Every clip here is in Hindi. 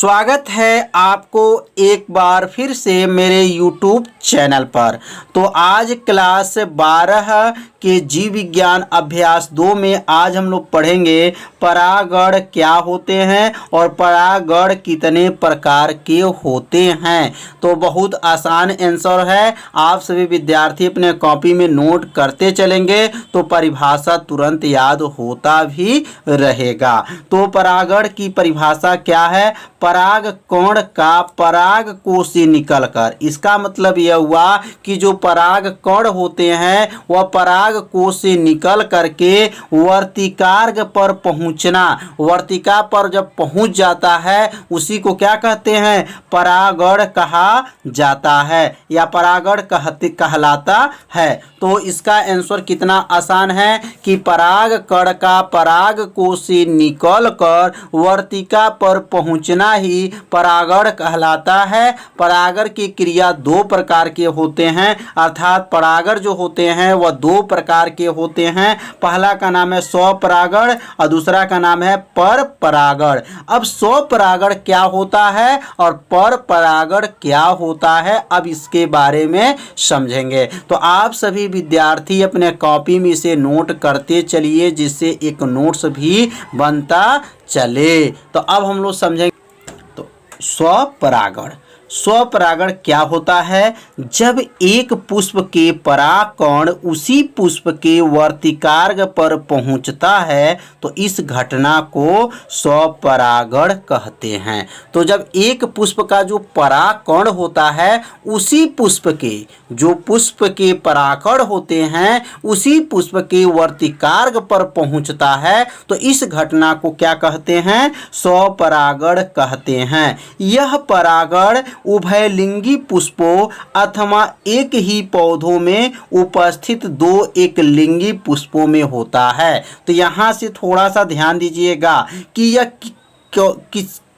स्वागत है आपको एक बार फिर से मेरे YouTube चैनल पर। तो आज क्लास 12 के जीव विज्ञान अभ्यास 2 में आज हम लोग पढ़ेंगे परागण क्या होते हैं और परागण कितने प्रकार के होते हैं। तो बहुत आसान आंसर है, आप सभी विद्यार्थी अपने कॉपी में नोट करते चलेंगे तो परिभाषा तुरंत याद होता भी रहेगा। तो परागण की परिभाषा क्या है? पराग कण का पराग कोश से निकलकर, इसका मतलब यह हुआ कि जो पराग कण होते हैं वह पराग कोश से निकल करके वर्तिकार्ग पर पहुंचना, वर्तिका पर जब पहुंच जाता है उसी को क्या कहते हैं? परागण कहा जाता है या परागण कहलाता है। तो इसका आंसर कितना आसान है कि पराग कण का पराग कोश से निकलकर वर्तिका पर पहुंचना ही परागण कहलाता है। परागण की क्रिया 2 प्रकार के होते हैं, अर्थात परागण जो होते हैं वह 2 प्रकार के होते हैं। पहला का नाम है स्वपरागण और दूसरा का नाम है पर परागण। अब स्वपरागण क्या होता है और पर परागण क्या होता है, अब इसके बारे में समझेंगे। तो आप सभी विद्यार्थी अपने कॉपी में इसे नोट करते चलिए जिससे एक नोट्स भी बनता चले। तो अब हम लोग समझेंगे तो स्वपरागण। स्वपरागण क्या होता है? जब एक पुष्प के परागकण उसी पुष्प के वर्तिकार्ग पर पहुंचता है तो इस घटना को स्वपरागण कहते हैं। तो जब एक पुष्प का जो परागकण होता है उसी पुष्प के जो पुष्प के परागकण होते हैं उसी पुष्प के वर्तिकार्ग पर पहुंचता है तो इस घटना को क्या कहते हैं? स्वपरागण कहते हैं। यह परागण उभयलिंगी पुष्पों अथवा एक ही पौधों में उपस्थित 2 एकलिंगी पुष्पों में होता है। तो यहाँ से थोड़ा सा ध्यान दीजिएगा कि यह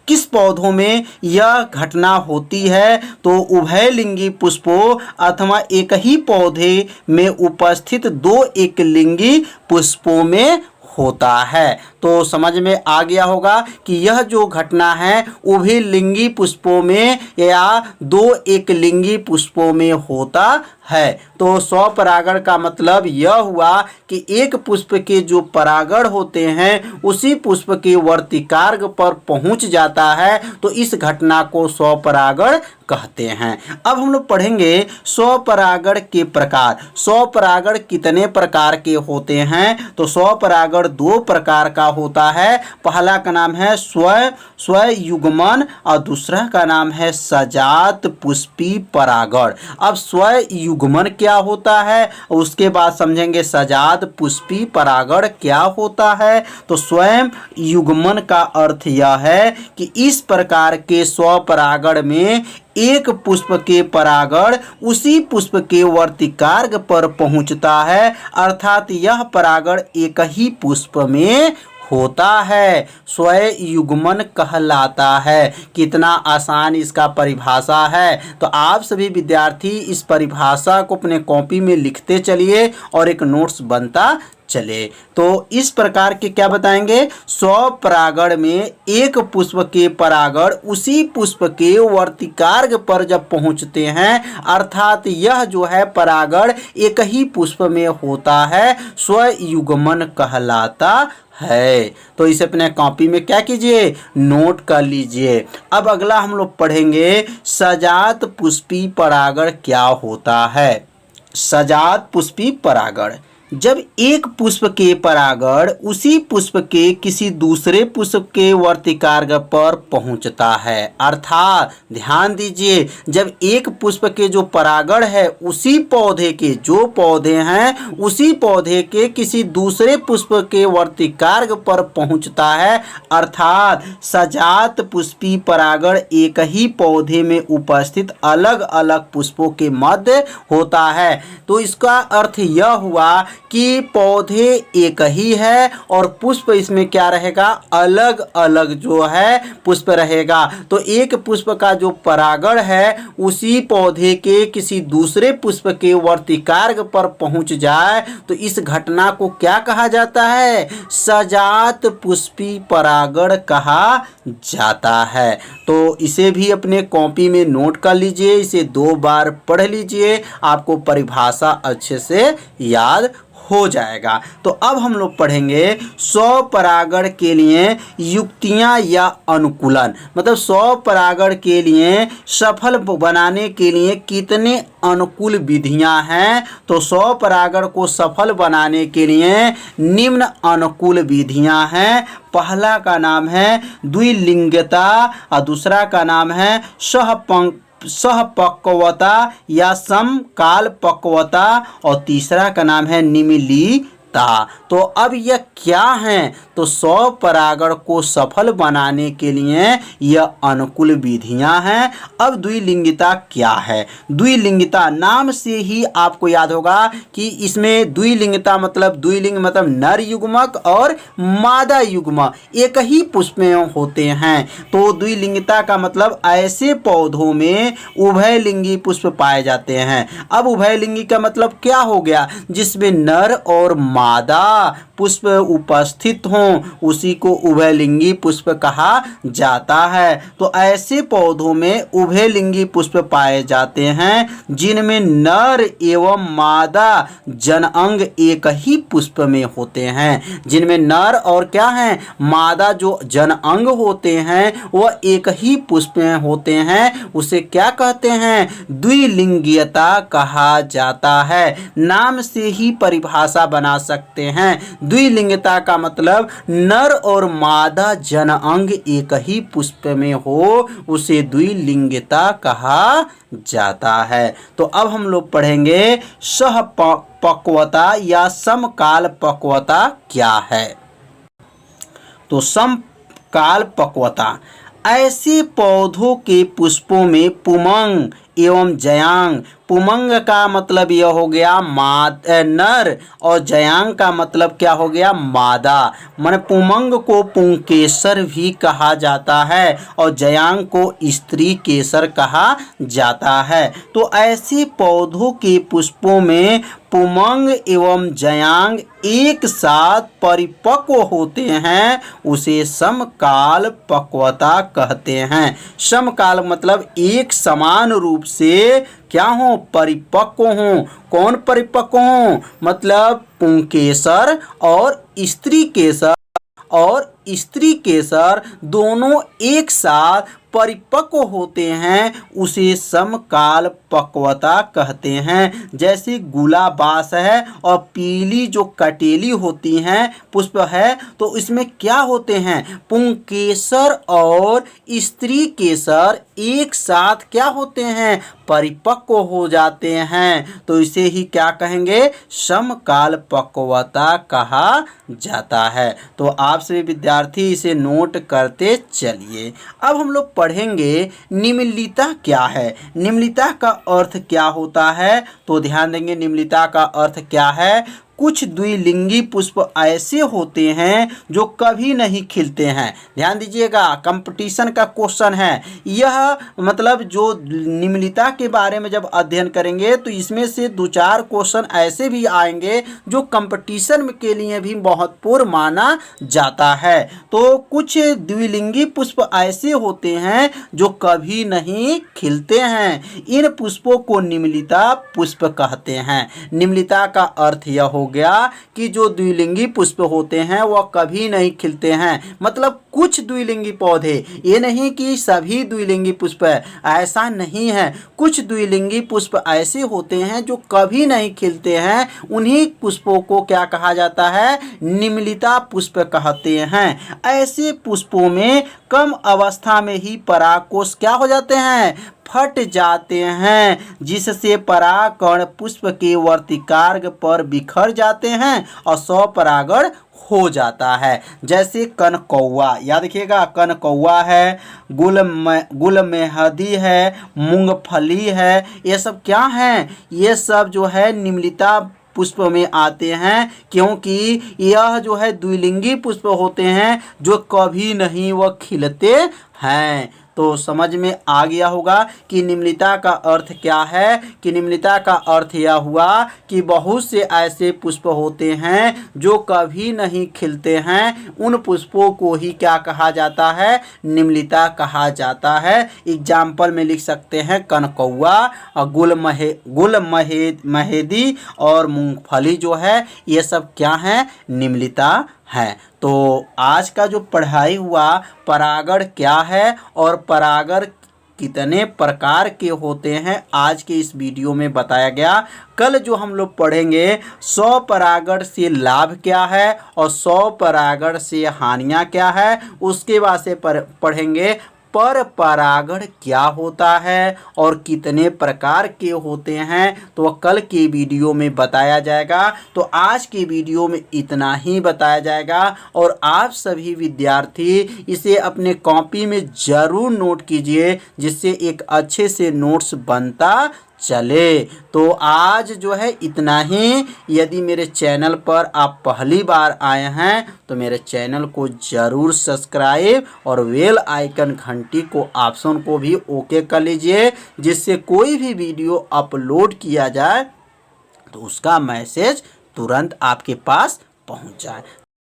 किस पौधों में यह घटना होती है। तो उभयलिंगी पुष्पों अथवा एक ही पौधे में उपस्थित 2 एकलिंगी पुष्पों में होता है। तो समझ में आ गया होगा कि यह जो घटना है उभयलिंगी पुष्पों में या 2 एकलिंगी पुष्पों में होता है। तो स्वपरागण का मतलब यह हुआ कि एक पुष्प के जो परागण होते हैं उसी पुष्प के वर्तिकार्ग पर पहुंच जाता है तो इस घटना को स्वपरागण कहते हैं। अब हम लोग पढ़ेंगे स्वपरागण के प्रकार। स्वपरागण कितने प्रकार के होते हैं? तो स्वपरागण 2 प्रकार का होता है। पहला का नाम है स्वयुग्मन और दूसरा का नाम है सजात पुष्पी परागण। अब स्वयुग्मन क्या होता है उसके बाद समझेंगे सजात पुष्पी परागण क्या होता है। तो स्वयं युग्मन का अर्थ यह है कि इस प्रकार के स्वपरागण में एक पुष्प के परागण उसी पुष्प के वर्तिकार्ग पर पहुंचता है, अर्थात यह परागण एक ही पुष्प में होता है, स्वयुग्मन कहलाता है। कितना आसान इसका परिभाषा है। तो आप सभी विद्यार्थी इस परिभाषा को अपने कॉपी में लिखते चलिए और एक नोट्स बनता चले। तो इस प्रकार के क्या बताएंगे? स्वपरागण में एक पुष्प के परागण उसी पुष्प के वर्तिकार्ग पर जब पहुंचते हैं, अर्थात यह जो है परागण एक ही पुष्प में होता है, स्वयुग्मन कहलाता है। तो इसे अपने कॉपी में क्या कीजिए? नोट कर लीजिए। अब अगला हम लोग पढ़ेंगे सजात पुष्पी परागण क्या होता है। सजात पुष्पी परागण, जब एक पुष्प के परागण उसी पुष्प के किसी दूसरे पुष्प के वर्तिकार्ग पर पहुंचता है, अर्थात ध्यान दीजिए जब एक पुष्प के जो परागण है उसी पौधे के जो पौधे हैं उसी पौधे के किसी दूसरे पुष्प के वर्तिकार्ग पर पहुंचता है, अर्थात सजात पुष्पी परागण एक ही पौधे में उपस्थित अलग अलग पुष्पों के मध्य होता है। तो इसका अर्थ यह हुआ कि पौधे एक ही है और पुष्प इसमें क्या रहेगा, अलग अलग जो है पुष्प रहेगा। तो एक पुष्प का जो परागण है उसी पौधे के किसी दूसरे पुष्प के वर्तिकार्ग पर पहुंच जाए तो इस घटना को क्या कहा जाता है, सजात पुष्पी परागण कहा जाता है। तो इसे भी अपने कॉपी में नोट कर लीजिए, इसे 2 बार पढ़ लीजिए, आपको परिभाषा अच्छे से याद हो जाएगा। तो अब हम लोग पढ़ेंगे स्वपरागण के लिए युक्तियां या अनुकूलन, मतलब स्वपरागण के लिए सफल बनाने के लिए कितने अनुकूल विधियां हैं। तो स्वपरागण को सफल बनाने के लिए निम्न अनुकूल विधियां हैं। पहला का नाम है द्विलिंगता और दूसरा का नाम है सहपक्वता या समकाल पक्वता और तीसरा का नाम है निमिलिता। तो अब यह क्या है, तो स्वपरागण को सफल बनाने के लिए यह अनुकूल विधियां हैं। अब द्विलिंगिता क्या है, द्विलिंगिता नाम से ही आपको याद होगा कि इसमें द्विलिंगिता मतलब द्विलिंग मतलब नर युग्मक और मादा युग्मक एक ही पुष्प में होते हैं। तो द्विलिंगिता का मतलब ऐसे पौधों में उभयलिंगी पुष्प पाए जाते हैं। अब उभयलिंगी का मतलब क्या हो गया, जिसमें नर और मादा पुष्प उपस्थित हों उसी को उभयलिंगी पुष्प कहा जाता है। तो ऐसे पौधों में उभयलिंगी पुष्प पाए जाते हैं जिनमें नर एवं मादा जनअंग एक ही पुष्प में होते हैं, जिनमें नर और क्या है मादा जो जनअंग होते हैं वह एक ही पुष्प में होते हैं, उसे क्या कहते हैं, द्विलिंगीयता कहा जाता है। नाम से ही परिभाषा बना सकते हैं। द्विलिंगता का मतलब नर और मादा जनअंग एक ही पुष्प में हो उसे द्विलिंगता कहा जाता है। तो अब हम लोग पढ़ेंगे सहपक्वता या समकाल पक्वता क्या है। तो समकाल पक्वता ऐसे पौधों के पुष्पों में पुमंग एवं जयांग, पुमंग का मतलब यह हो गया नर और जयांग का मतलब क्या हो गया मादा। माने पुमंग को पुंकेसर भी कहा जाता है और जयांग को स्त्री केसर कहा जाता है। तो ऐसे पौधों के पुष्पों में पुमंग एवं जयांग एक साथ परिपक्व होते हैं उसे समकाल पक्वता कहते हैं। समकाल मतलब एक समान रूप से क्या हो, परिपक्व हो। कौन परिपक्व हो, मतलब पुंकेसर और स्त्री केसर दोनों एक साथ परिपक्व होते हैं उसे समकाल पक्वता कहते हैं। जैसे गुलाबास है और पीली जो कटेली होती हैं पुष्प है तो इसमें क्या होते हैं, पुंकेसर और स्त्री केसर एक साथ क्या होते हैं, परिपक्व हो जाते हैं। तो इसे ही क्या कहेंगे, समकाल पक्वता कहा जाता है। तो आप सभी विद्यार्थी इसे नोट करते चलिए। अब हम लोग पढ़ेंगे निम्नलिता क्या है। निम्नलिता का अर्थ क्या होता है, तो ध्यान देंगे निम्नलिता का अर्थ क्या है। कुछ द्विलिंगी पुष्प ऐसे होते हैं जो कभी नहीं खिलते हैं। ध्यान दीजिएगा, कंपटीशन का क्वेश्चन है यह, मतलब जो निम्नलिता के बारे में जब अध्ययन करेंगे तो इसमें से 2-4 क्वेश्चन ऐसे भी आएंगे जो कंपटीशन के लिए भी महत्वपूर्ण माना जाता है। तो कुछ द्विलिंगी पुष्प ऐसे होते हैं जो कभी नहीं खिलते हैं, इन पुष्पों को निम्नलिता पुष्प कहते हैं। निम्नलिता का अर्थ यह हो गया कि जो द्विलिंगी पुष्प होते हैं वह कभी नहीं खिलते हैं, मतलब कुछ द्विलिंगी पौधे, ये नहीं कि सभी द्विलिंगी पुष्प है, ऐसा नहीं है। कुछ द्विलिंगी पुष्प ऐसे होते हैं जो कभी नहीं खिलते हैं, उन्हीं पुष्पों को क्या कहा जाता है, निम्नलिता पुष्प कहते हैं। ऐसे पुष्पों में कम अवस्था में ही परागकोश क्या हो जाते हैं, फट जाते हैं, जिससे परागकण पुष्प के वर्तिकार्ग पर बिखर जाते हैं और स्वपरागण हो जाता है। जैसे कनकौआ, याद रखिएगा, कनकौआ है, गुलमेहदी है, मूंगफली है, ये सब क्या हैं, ये सब जो है निम्नलिता पुष्प में आते हैं, क्योंकि यह जो है द्विलिंगी पुष्प होते हैं जो कभी नहीं वह खिलते हैं। तो समझ में आ गया होगा कि निम्नलिखित का अर्थ क्या है। कि निम्नलिखित का अर्थ यह हुआ कि बहुत से ऐसे पुष्प होते हैं जो कभी नहीं खिलते हैं, उन पुष्पों को ही क्या कहा जाता है, निम्नलिखित कहा जाता है। एग्जाम्पल में लिख सकते हैं कनकौआ, गुलमहेदी और मूंगफली जो है ये सब क्या है, निम्नलिखित है। तो आज का जो पढ़ाई हुआ परागण क्या है और परागण कितने प्रकार के होते हैं, आज के इस वीडियो में बताया गया। कल जो हम लोग पढ़ेंगे 100 परागण से लाभ क्या है और 100 परागण से हानियां क्या है, उसके बाद से पढ़ेंगे पर परागण क्या होता है और कितने प्रकार के होते हैं, तो वह कल के वीडियो में बताया जाएगा। तो आज के वीडियो में इतना ही बताया जाएगा और आप सभी विद्यार्थी इसे अपने कॉपी में ज़रूर नोट कीजिए, जिससे एक अच्छे से नोट्स बनता चले। तो आज जो है इतना ही। यदि मेरे चैनल पर आप पहली बार आए हैं तो मेरे चैनल को ज़रूर सब्सक्राइब और बेल आइकन घंटी को ऑप्शन को भी ओके कर लीजिए, जिससे कोई भी वीडियो अपलोड किया जाए तो उसका मैसेज तुरंत आपके पास पहुंच जाए।